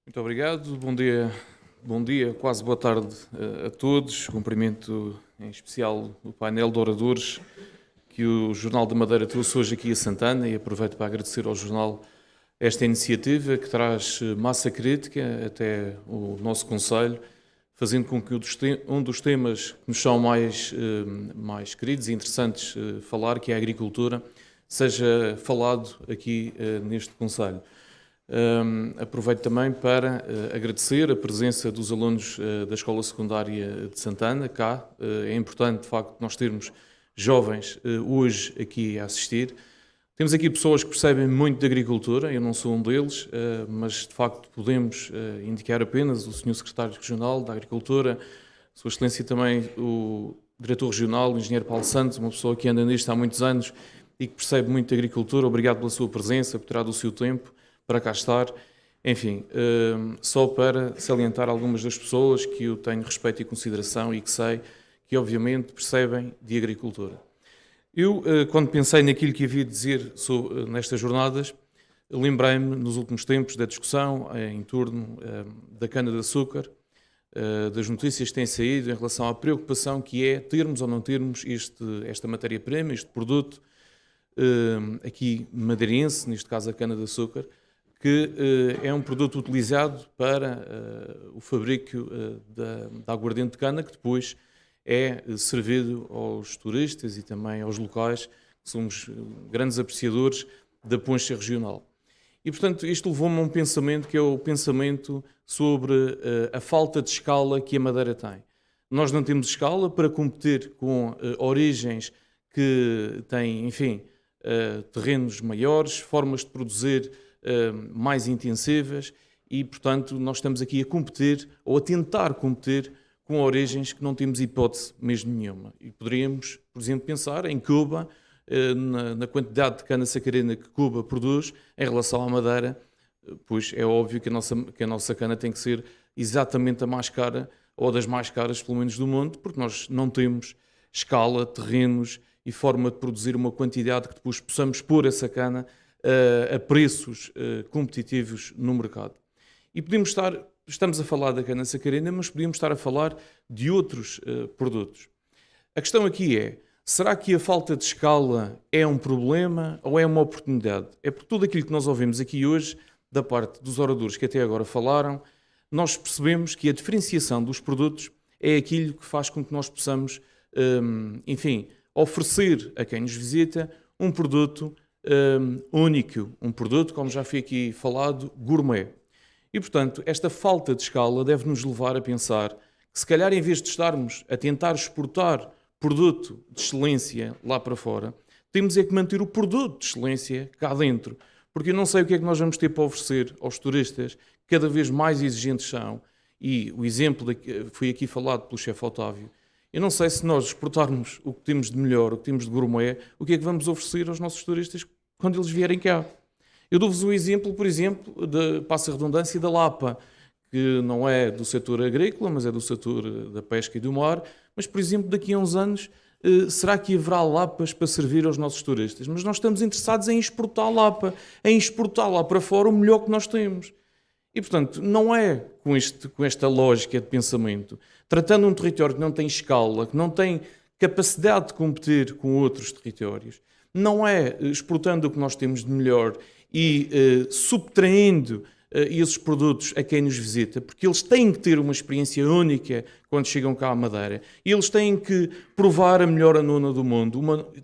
Muito obrigado, bom dia, quase boa tarde a todos. Cumprimento em especial o painel de oradores que o Jornal da Madeira trouxe hoje aqui a Santana e aproveito para agradecer ao jornal esta iniciativa que traz massa crítica até o nosso Conselho, fazendo com que um dos temas que nos são mais queridos e interessantes falar, que é a agricultura, seja falado aqui neste Conselho. Aproveito também para agradecer a presença dos alunos da Escola Secundária de Santana cá. É importante, de facto, nós termos jovens hoje aqui a assistir. Temos aqui pessoas que percebem muito de agricultura, eu não sou um deles, mas de facto podemos indicar apenas o Sr. Secretário Regional da Agricultura, Sua Excelência também o Diretor Regional, o Engenheiro Paulo Santos, uma pessoa que anda nisto há muitos anos e que percebe muito de agricultura. Obrigado pela sua presença, por tirar do seu tempo para cá estar. Enfim, só para salientar algumas das pessoas que eu tenho respeito e consideração e que sei que obviamente percebem de agricultura. Eu, quando pensei naquilo que havia de dizer nestas jornadas, lembrei-me nos últimos tempos da discussão em torno da cana-de-açúcar, das notícias que têm saído em relação à preocupação que é termos ou não termos esta matéria-prima, este produto aqui madeirense, neste caso a cana-de-açúcar, que é um produto utilizado para o fabrico da aguardente de cana, que depois é servido aos turistas e também aos locais, que somos grandes apreciadores da poncha regional. E, portanto, isto levou-me a um pensamento que é o pensamento sobre a falta de escala que a Madeira tem. Nós não temos escala para competir com origens que têm, enfim, terrenos maiores, formas de produzir mais intensivas e, portanto, nós estamos aqui a competir ou a tentar competir com origens que não temos hipótese mesmo nenhuma. E poderíamos, por exemplo, pensar em Cuba, na quantidade de cana-sacarina que Cuba produz em relação à Madeira, pois é óbvio que a nossa cana tem que ser exatamente a mais cara, ou das mais caras, pelo menos, do mundo, porque nós não temos escala, terrenos e forma de produzir uma quantidade que depois possamos pôr essa cana a preços competitivos no mercado. E estamos a falar da cana-sacarina, mas podíamos estar a falar de outros produtos. A questão aqui é, será que a falta de escala é um problema ou é uma oportunidade? É por tudo aquilo que nós ouvimos aqui hoje, da parte dos oradores que até agora falaram, nós percebemos que a diferenciação dos produtos é aquilo que faz com que nós possamos, enfim, oferecer a quem nos visita um produto único, um produto, como já foi aqui falado, gourmet. E, portanto, esta falta de escala deve nos levar a pensar que, se calhar, em vez de estarmos a tentar exportar produto de excelência lá para fora, temos é que manter o produto de excelência cá dentro. Porque eu não sei o que é que nós vamos ter para oferecer aos turistas, que cada vez mais exigentes são, e o exemplo que foi aqui falado pelo chefe Otávio. Eu não sei se nós exportarmos o que temos de melhor, o que temos de gourmet, o que é que vamos oferecer aos nossos turistas quando eles vierem cá. Eu dou-vos o exemplo, por exemplo, passa a redundância, da Lapa, que não é do setor agrícola, mas é do setor da pesca e do mar. Mas, por exemplo, daqui a uns anos, será que haverá lapas para servir aos nossos turistas? Mas nós estamos interessados em exportar lapa, em exportar lá para fora o melhor que nós temos. E, portanto, não é com esta lógica de pensamento, tratando um território que não tem escala, que não tem capacidade de competir com outros territórios, não é exportando o que nós temos de melhor e subtraindo esses produtos a quem nos visita, porque eles têm que ter uma experiência única quando chegam cá à Madeira. E eles têm que provar a melhor anona do mundo.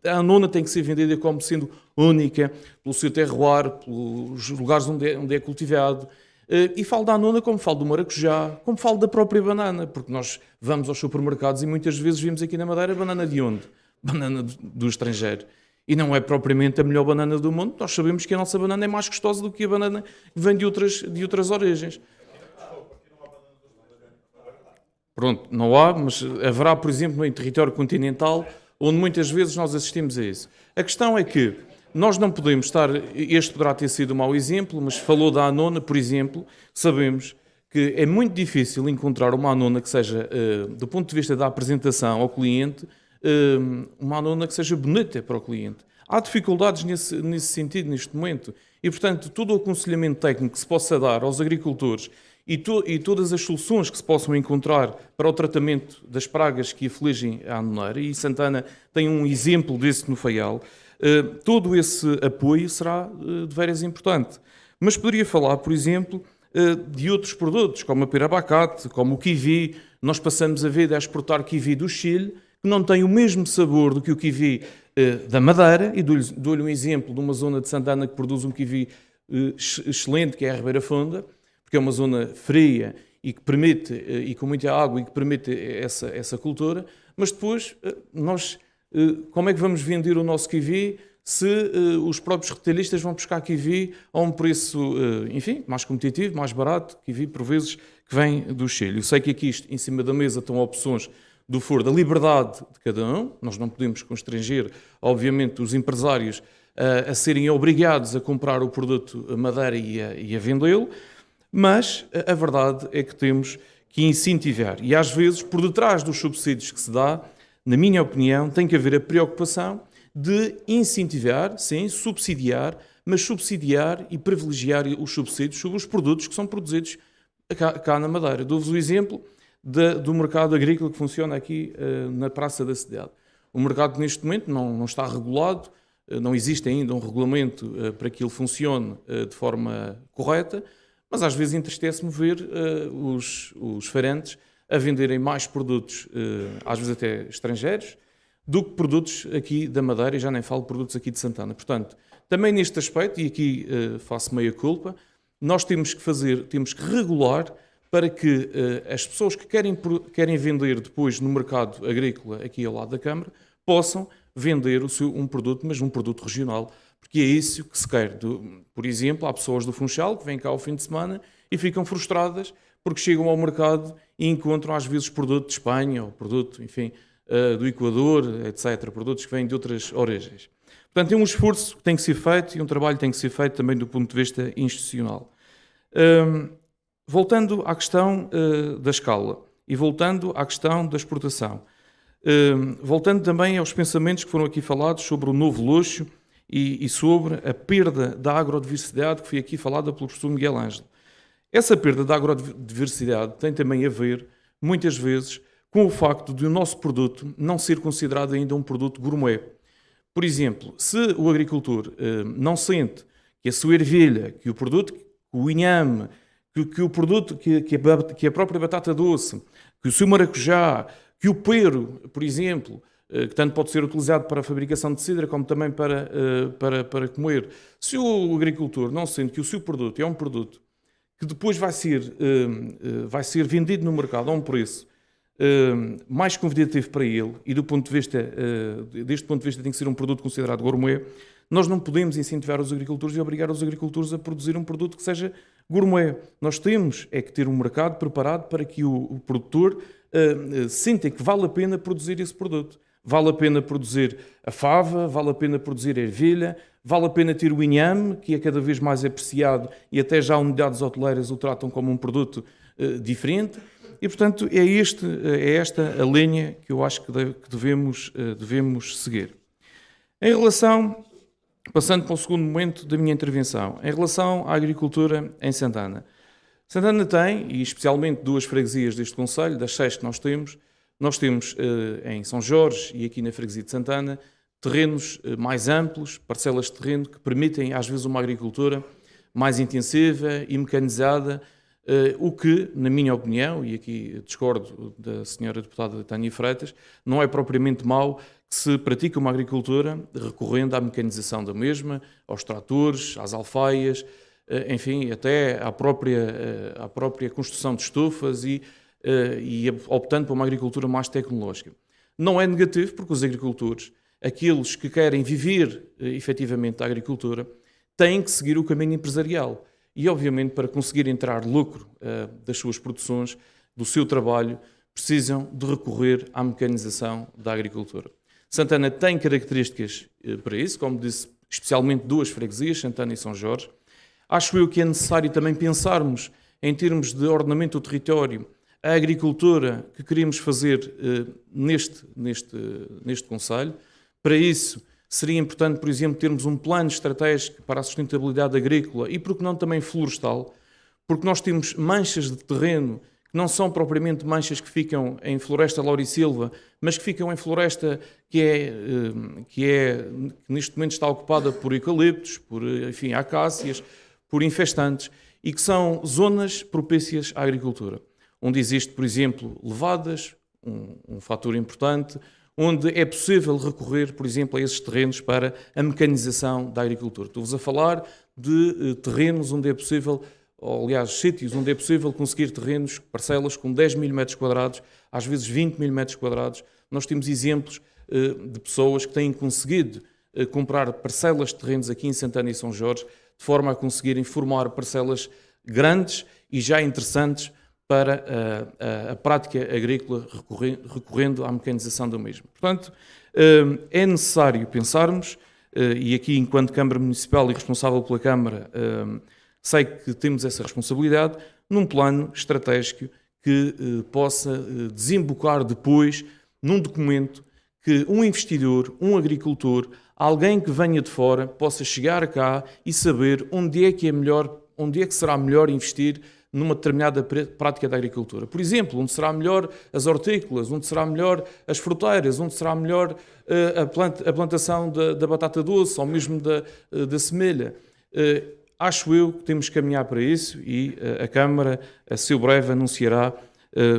A anona tem que ser vendida como sendo única, pelo seu terroir, pelos lugares onde é cultivado. E falo da anona como falo do maracujá, como falo da própria banana, porque nós vamos aos supermercados e muitas vezes vimos aqui na Madeira banana de onde? Banana do estrangeiro. E não é propriamente a melhor banana do mundo. Nós sabemos que a nossa banana é mais gostosa do que a banana que vem de outras origens. Pronto, não há, mas haverá, por exemplo, em território continental, onde muitas vezes nós assistimos a isso. A questão é que nós não podemos estar... Este poderá ter sido um mau exemplo, mas falou da anona, por exemplo. Sabemos que é muito difícil encontrar uma anona que seja, do ponto de vista da apresentação ao cliente, uma anona que seja bonita para o cliente. Há dificuldades nesse sentido, neste momento. e, portanto, todo o aconselhamento técnico que se possa dar aos agricultores e todas as soluções que se possam encontrar para o tratamento das pragas que afligem a amendoeira, e Santana tem um exemplo desse no Faial, todo esse apoio será de veras importante. Mas poderia falar, por exemplo, de outros produtos, como a pera abacate, como o kiwi. Nós passamos a vida a exportar kiwi do Chile, que não tem o mesmo sabor do que o kiwi da Madeira, e dou-lhe um exemplo de uma zona de Santana que produz um kiwi excelente, que é a Ribeira Fonda, porque é uma zona fria e que permite, e com muita água, e que permite essa cultura. Mas depois, nós, como é que vamos vender o nosso kiwi se os próprios retalhistas vão buscar kiwi a um preço, enfim, mais competitivo, mais barato, kiwi por vezes que vem do Chile. Eu sei que aqui em cima da mesa estão opções do foro da liberdade de cada um. Nós não podemos constranger, obviamente, os empresários a serem obrigados a comprar o produto madeira e a vendê-lo, mas a verdade é que temos que incentivar. E às vezes, por detrás dos subsídios que se dá, na minha opinião, tem que haver a preocupação de incentivar, sim, subsidiar, mas subsidiar e privilegiar os subsídios sobre os produtos que são produzidos cá na Madeira. Dou-vos o exemplo do mercado agrícola que funciona aqui na Praça da Cidade. O mercado neste momento não está regulado, não existe ainda um regulamento para que ele funcione de forma correta, mas às vezes entristece-me ver os feirantes a venderem mais produtos, às vezes até estrangeiros, do que produtos aqui da Madeira, e já nem falo produtos aqui de Santana. Portanto, também neste aspecto, e aqui faço meia culpa, nós temos que regular para que as pessoas que querem vender depois no mercado agrícola aqui ao lado da Câmara possam vender um produto, mas um produto regional, porque é isso que se quer. Por exemplo, há pessoas do Funchal que vêm cá ao fim de semana e ficam frustradas porque chegam ao mercado e encontram às vezes produto de Espanha ou produto, enfim, do Equador, etc. Produtos que vêm de outras origens. Portanto, é um esforço que tem que ser feito e um trabalho que tem que ser feito também do ponto de vista institucional. Voltando à questão da escala e voltando à questão da exportação, voltando também aos pensamentos que foram aqui falados sobre o novo luxo e sobre a perda da agrodiversidade que foi aqui falada pelo professor Miguel Ângelo. Essa perda da agrodiversidade tem também a ver, muitas vezes, com o facto de o nosso produto não ser considerado ainda um produto gourmet. Por exemplo, se o agricultor não sente que a sua ervilha, que o produto, que o inhame, que o produto, que a própria batata doce, que o seu maracujá, que o pero, por exemplo, que tanto pode ser utilizado para a fabricação de cidra como também para comer, se o agricultor não sente que o seu produto é um produto que depois vai ser vendido no mercado a um preço mais convidativo para ele, e deste ponto de vista tem que ser um produto considerado gourmet, nós não podemos incentivar os agricultores e obrigar os agricultores a produzir um produto que seja gourmet. Nós temos que ter um mercado preparado para que o produtor sinta que vale a pena produzir esse produto. Vale a pena produzir a fava, vale a pena produzir a ervilha, vale a pena ter o inhame, que é cada vez mais apreciado, e até já unidades hoteleiras o tratam como um produto diferente. E, portanto, é esta a linha que eu acho que devemos seguir. Em relação, passando para o segundo momento da minha intervenção, em relação à agricultura em Santana. Santana tem, e especialmente duas freguesias deste concelho, das 6 que nós temos em São Jorge e aqui na freguesia de Santana, terrenos mais amplos, parcelas de terreno que permitem às vezes uma agricultura mais intensiva e mecanizada, o que, na minha opinião, e aqui discordo da senhora deputada Tânia Freitas, não é propriamente mau que se pratique uma agricultura recorrendo à mecanização da mesma, aos tratores, às alfaias, enfim, até à própria construção de estufas e optando por uma agricultura mais tecnológica. Não é negativo, porque os agricultores, aqueles que querem viver efetivamente da agricultura, têm que seguir o caminho empresarial. E, obviamente, para conseguir entrar lucro das suas produções, do seu trabalho, precisam de recorrer à mecanização da agricultura. Santana tem características para isso, como disse, especialmente duas freguesias, Santana e São Jorge. Acho eu que é necessário também pensarmos, em termos de ordenamento do território, a agricultura que queremos fazer neste concelho. Para isso, Seria importante, por exemplo, termos um plano estratégico para a sustentabilidade agrícola e, por que não, também florestal, porque nós temos manchas de terreno que não são propriamente manchas que ficam em floresta laurisilva, mas que ficam em floresta que neste momento está ocupada por eucaliptos, por, enfim, acácias, por infestantes, e que são zonas propícias à agricultura, onde existe, por exemplo, levadas, um fator importante, onde é possível recorrer, por exemplo, a esses terrenos para a mecanização da agricultura. Estou-vos a falar de terrenos onde é possível, ou, aliás, sítios onde é possível conseguir terrenos, parcelas com 10 mil metros quadrados, às vezes 20 mil metros quadrados. Nós temos exemplos de pessoas que têm conseguido comprar parcelas de terrenos aqui em Santana e São Jorge, de forma a conseguirem formar parcelas grandes e já interessantes para a prática agrícola, recorrendo à mecanização do mesmo. Portanto, é necessário pensarmos, e aqui, enquanto Câmara Municipal e responsável pela Câmara, sei que temos essa responsabilidade, num plano estratégico que possa desembocar depois num documento que um investidor, um agricultor, alguém que venha de fora, possa chegar cá e saber onde é que é melhor, onde é que será melhor investir numa determinada prática da agricultura. Por exemplo, onde será melhor as hortícolas, onde será melhor as fruteiras, onde será melhor a plantação da batata doce ou mesmo da semelha. Acho eu que temos que caminhar para isso e a Câmara, a seu breve, anunciará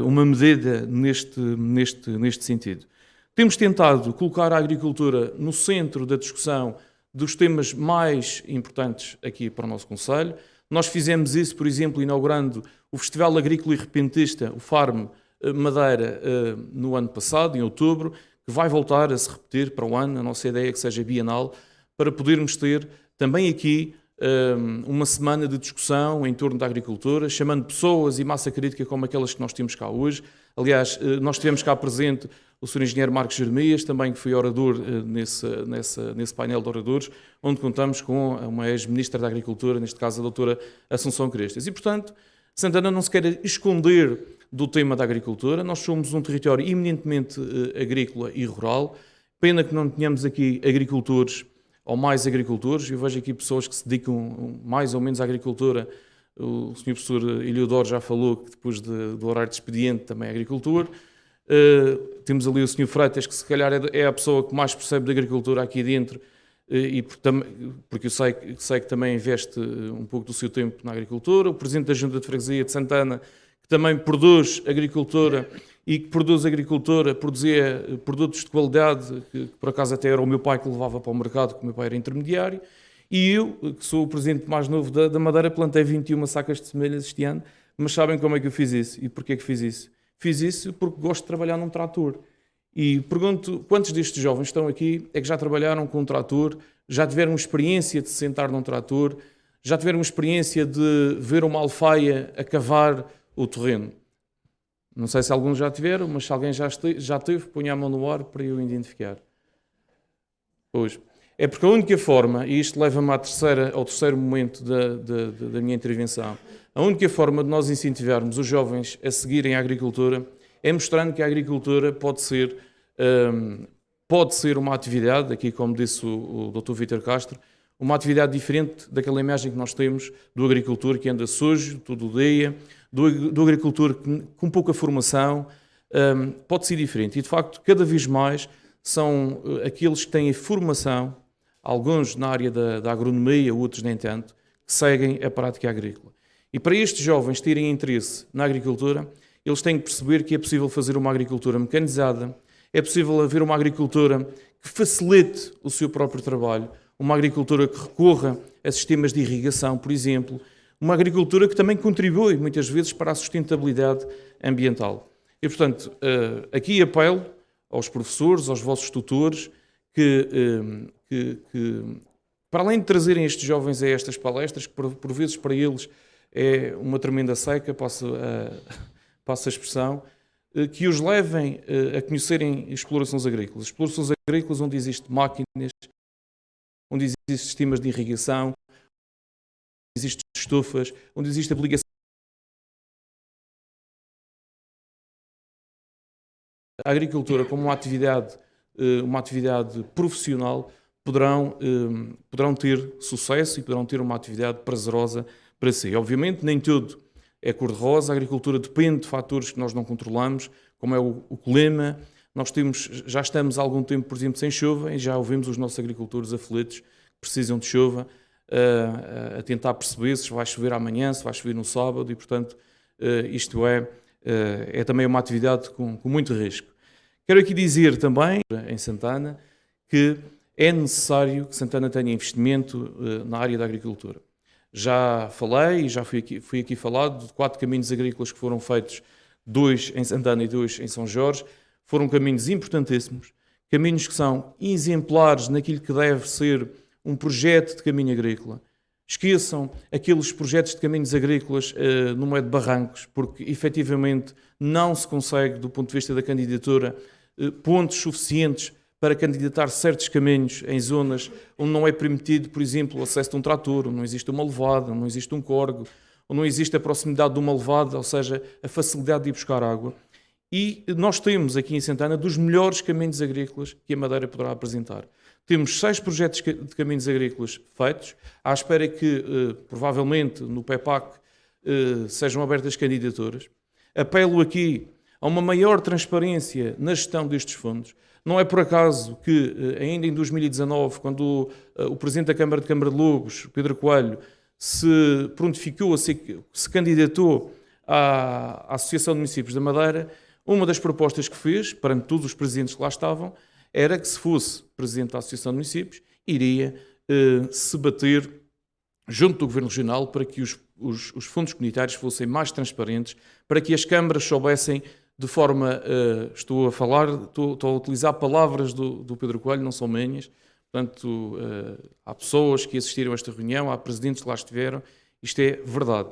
uma medida neste sentido. Temos tentado colocar a agricultura no centro da discussão dos temas mais importantes aqui para o nosso Conselho. Nós fizemos isso, por exemplo, inaugurando o Festival Agrícola e Repentista, o FARM Madeira, no ano passado, em outubro, que vai voltar a se repetir para o ano. A nossa ideia é que seja bienal, para podermos ter também aqui uma semana de discussão em torno da agricultura, chamando pessoas e massa crítica como aquelas que nós temos cá hoje. Aliás, nós tivemos cá presente o Sr. Engenheiro Marcos Jeremias, também que foi orador nesse painel de oradores, onde contamos com uma ex-ministra da Agricultura, neste caso a doutora Assunção Crestas. E, portanto, Santana não se quer esconder do tema da agricultura. Nós somos um território eminentemente agrícola e rural. Pena que não tenhamos aqui agricultores ou mais agricultores. Eu vejo aqui pessoas que se dedicam mais ou menos à agricultura. O Sr. Professor Eliodoro já falou que depois do horário de expediente também é agricultor. Temos ali o Sr. Freitas, que se calhar é a pessoa que mais percebe de agricultura aqui dentro, e porque eu sei que também investe um pouco do seu tempo na agricultura. O Presidente da Junta de Freguesia de Santana, que também produz agricultura e que produzia produtos de qualidade, que por acaso até era o meu pai que levava para o mercado, que o meu pai era intermediário. E eu, que sou o presidente mais novo da Madeira, plantei 21 sacas de semelhas este ano. Mas sabem como é que eu fiz isso? E porquê que fiz isso? Fiz isso porque gosto de trabalhar num trator. E pergunto, quantos destes jovens estão aqui é que já trabalharam com um trator, já tiveram experiência de se sentar num trator, já tiveram experiência de ver uma alfaia a cavar o terreno? Não sei se alguns já tiveram, mas se alguém já teve, ponha a mão no ar para eu identificar. Pois. É porque a única forma, e isto leva-me ao terceiro momento da minha intervenção, a única forma de nós incentivarmos os jovens a seguirem a agricultura é mostrando que a agricultura pode ser uma atividade, aqui como disse o Dr. Vítor Castro, uma atividade diferente daquela imagem que nós temos do agricultor que anda sujo, todo o dia, do agricultor com pouca formação, pode ser diferente. E, de facto, cada vez mais são aqueles que têm formação, alguns na área da agronomia, outros nem tanto, que seguem a prática agrícola. E para estes jovens terem interesse na agricultura, eles têm que perceber que é possível fazer uma agricultura mecanizada, é possível haver uma agricultura que facilite o seu próprio trabalho, uma agricultura que recorra a sistemas de irrigação, por exemplo, uma agricultura que também contribui muitas vezes para a sustentabilidade ambiental. E, portanto, aqui apelo aos professores, aos vossos tutores, que para além de trazerem estes jovens a estas palestras, que por vezes para eles é uma tremenda seca, passo a expressão, que os levem a conhecerem explorações agrícolas. Explorações agrícolas onde existem máquinas, onde existem sistemas de irrigação, onde existem estufas, onde existe aplicação. A agricultura como uma atividade profissional poderão ter sucesso e poderão ter uma atividade prazerosa para si. Obviamente, nem tudo é cor-de-rosa, a agricultura depende de fatores que nós não controlamos, como é o clima. Já estamos há algum tempo, por exemplo, sem chuva e já ouvimos os nossos agricultores aflitos que precisam de chuva, a tentar perceber se vai chover amanhã, se vai chover no sábado e, portanto, isto é também uma atividade com muito risco. Quero aqui dizer também, em Santana, que é necessário que Santana tenha investimento na área da agricultura. Já falei e já fui aqui falado de 4 caminhos agrícolas que foram feitos, 2 em Santana e 2 em São Jorge. Foram caminhos importantíssimos, caminhos que são exemplares naquilo que deve ser um projeto de caminho agrícola. Esqueçam aqueles projetos de caminhos agrícolas no meio de barrancos, porque efetivamente não se consegue, do ponto de vista da candidatura, pontos suficientes para candidatar certos caminhos em zonas onde não é permitido, por exemplo, o acesso de um trator, onde não existe uma levada, onde não existe um corgo, onde não existe a proximidade de uma levada, ou seja, a facilidade de ir buscar água. E nós temos aqui em Santana dos melhores caminhos agrícolas que a Madeira poderá apresentar. Temos 6 projetos de caminhos agrícolas feitos, à espera que, provavelmente, no PEPAC sejam abertas candidaturas. Apelo aqui a uma maior transparência na gestão destes fundos. Não é por acaso que, ainda em 2019, quando o Presidente da Câmara de Lobos, Pedro Coelho, se prontificou, se candidatou à Associação de Municípios da Madeira, uma das propostas que fez, perante todos os presidentes que lá estavam, era que, se fosse Presidente da Associação de Municípios, iria se bater junto do Governo Regional para que os fundos comunitários fossem mais transparentes, para que as câmaras soubessem de forma... estou a utilizar palavras do Pedro Coelho, não são minhas, portanto, há pessoas que assistiram a esta reunião, há presidentes que lá estiveram, isto é verdade.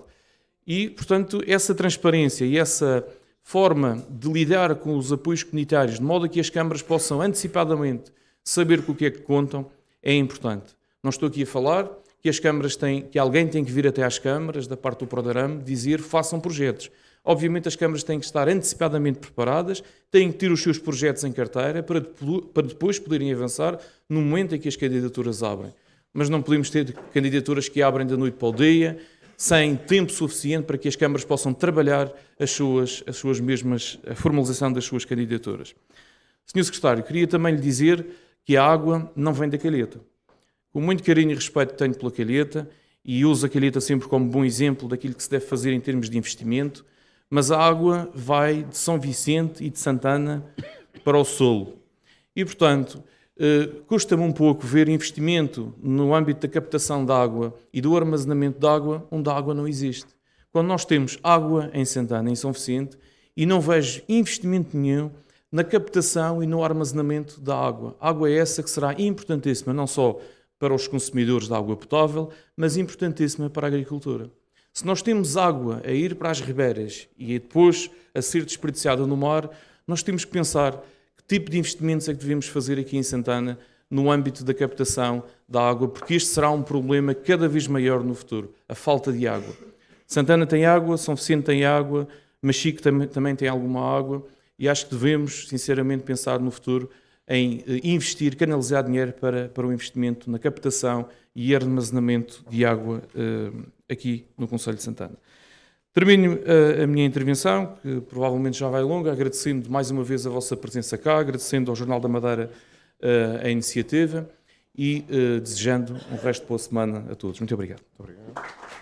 E, portanto, essa transparência e essa forma de lidar com os apoios comunitários, de modo a que as câmaras possam antecipadamente saber com o que é que contam, é importante. Não estou aqui a falar que as câmaras que alguém tem que vir até às câmaras, da parte do Prodarame, dizer façam projetos. Obviamente as câmaras têm que estar antecipadamente preparadas, têm que ter os seus projetos em carteira para depois poderem avançar no momento em que as candidaturas abrem. Mas não podemos ter candidaturas que abrem da noite para o dia, sem tempo suficiente para que as câmaras possam trabalhar a formalização das suas candidaturas. Senhor Secretário, queria também lhe dizer que a água não vem da Calheta. Com muito carinho e respeito tenho pela Calheta e uso a Calheta sempre como bom exemplo daquilo que se deve fazer em termos de investimento, mas a água vai de São Vicente e de Santana para o Solo. E, portanto, custa-me um pouco ver investimento no âmbito da captação de água e do armazenamento de água onde a água não existe. Quando nós temos água em Santana, em São Vicente, e não vejo investimento nenhum na captação e no armazenamento da água. A água é essa que será importantíssima, não só para os consumidores de água potável, mas importantíssima para a agricultura. Se nós temos água a ir para as ribeiras e depois a ser desperdiçada no mar, nós temos que pensar que tipo de investimentos é que devemos fazer aqui em Santana no âmbito da captação da água, porque este será um problema cada vez maior no futuro, a falta de água. Santana tem água, São Vicente tem água, Machique também tem alguma água e acho que devemos, sinceramente, pensar no futuro em investir, canalizar dinheiro para o investimento na captação e armazenamento de água aqui no Concelho de Santana. Termino a minha intervenção, que provavelmente já vai longa, agradecendo mais uma vez a vossa presença cá, agradecendo ao Jornal da Madeira a iniciativa e desejando um resto de boa semana a todos. Muito obrigado. Muito obrigado.